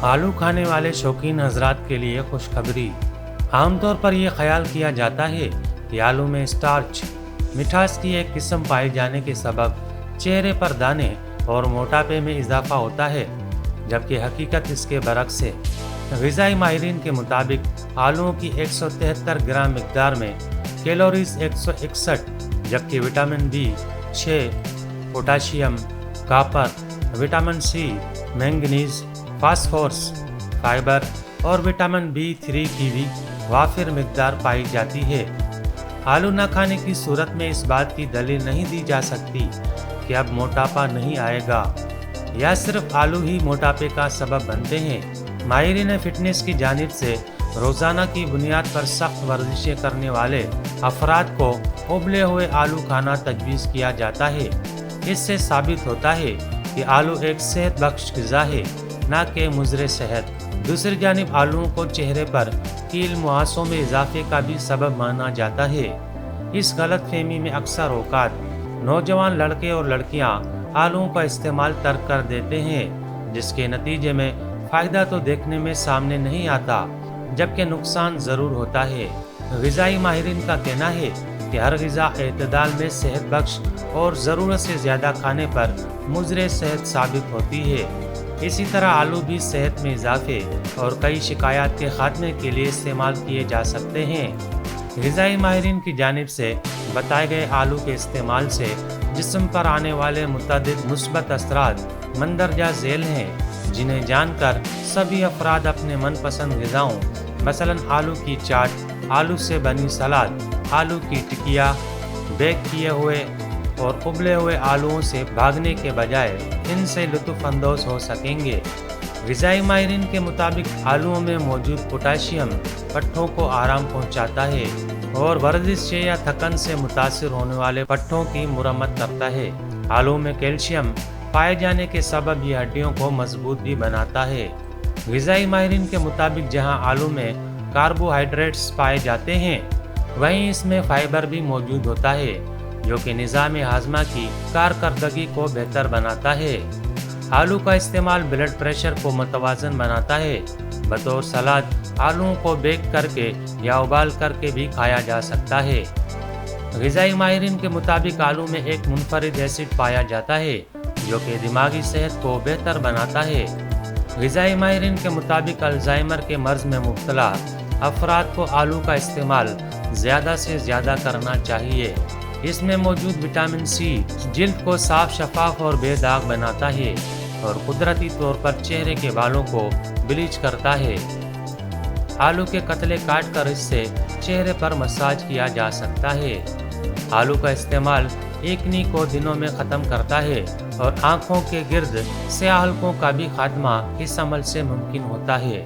آلو کھانے والے شوقین حضرات کے لیے خوشخبری۔ عام طور پر یہ خیال کیا جاتا ہے کہ آلو میں اسٹارچ مٹھاس کی ایک قسم پائے جانے کے سبب چہرے پر دانے اور موٹاپے میں اضافہ ہوتا ہے، جبکہ حقیقت اس کے برعکس ہے۔ غذائی ماہرین کے مطابق آلوؤں کی 173 گرام مقدار میں کیلوریز 161، جبکہ vitamin B6، potassium, copper, vitamin C، manganese, phosphorus, fibre اور وٹامن B3 کی بھی وافر مقدار پائی جاتی ہے۔ آلو نہ کھانے کی صورت میں اس بات کی دلیل نہیں دی جا سکتی کہ اب موٹاپا نہیں آئے گا یا صرف آلو ہی موٹاپے کا سبب بنتے ہیں۔ ماہرین فٹنس کی جانب سے روزانہ کی بنیاد پر سخت ورزشیں کرنے والے افراد کو ابلے ہوئے آلو کھانا تجویز کیا جاتا ہے۔ اس سے ثابت ہوتا ہے کہ آلو ایک صحت بخش غذا ہے، نہ کہ مضر صحت۔ دوسری جانب آلوؤں کو چہرے پر کیل مہاسوں میں اضافے کا بھی سبب مانا جاتا ہے۔ اس غلط فہمی میں اکثر اوقات نوجوان لڑکے اور لڑکیاں آلوؤں کا استعمال ترک کر دیتے ہیں، جس کے نتیجے میں فائدہ تو دیکھنے میں سامنے نہیں آتا، جبکہ نقصان ضرور ہوتا ہے۔ غذائی ماہرین کا کہنا ہے کہ ہر غذا اعتدال میں صحت بخش اور ضرورت سے زیادہ کھانے پر مضر صحت ثابت ہوتی ہے۔ اسی طرح آلو بھی صحت میں اضافے اور کئی شکایات کے خاتمے کے لیے استعمال کیے جا سکتے ہیں۔ غذائی ماہرین کی جانب سے بتائے گئے آلو کے استعمال سے جسم پر آنے والے متعدد مثبت اثرات مندرجہ ذیل ہیں، جنہیں جان کر سبھی افراد اپنے من پسند غذاؤں مثلاً آلو کی چاٹ، آلو سے بنی سلاد، آلو کی ٹکیا، بیک کیے ہوئے اور ابلے ہوئے آلوؤں سے بھاگنے کے بجائے ان سے لطف اندوز ہو سکیں گے۔ غذائی ماہرین کے مطابق آلوؤں میں موجود پوٹاشیم پٹھوں کو آرام پہنچاتا ہے اور ورزش سے یا تھکن سے متاثر ہونے والے پٹھوں کی مرمت کرتا ہے۔ آلو میں کیلشیم پائے جانے کے سبب یہ ہڈیوں کو مضبوط بھی بناتا ہے۔ غذائی ماہرین کے مطابق جہاں آلو میں کاربوہائیڈریٹس پائے جاتے ہیں، وہیں اس میں فائبر بھی موجود ہوتا ہے، جو کہ نظام ہاضمہ کی کارکردگی کو بہتر بناتا ہے۔ آلو کا استعمال بلڈ پریشر کو متوازن بناتا ہے۔ بطور سلاد آلوؤں کو بیک کر کے یا ابال کر کے بھی کھایا جا سکتا ہے۔ غذائی ماہرین کے مطابق آلو میں ایک منفرد ایسڈ پایا جاتا ہے، جو کہ دماغی صحت کو بہتر بناتا ہے۔ غذائی ماہرین کے مطابق الزائمر کے مرض میں مبتلا افراد کو آلو کا استعمال زیادہ سے زیادہ کرنا چاہیے۔ اس میں موجود وٹامن C جلد کو صاف، شفاف اور بے داغ بناتا ہے اور قدرتی طور پر چہرے کے بالوں کو بلیچ کرتا ہے۔ آلو کے قطرے کاٹ کر اس سے چہرے پر مساج کیا جا سکتا ہے۔ آلو کا استعمال ایکنی کو دنوں میں ختم کرتا ہے اور آنکھوں کے گرد سیاہ حلقوں کا بھی خاتمہ اس عمل سے ممکن ہوتا ہے۔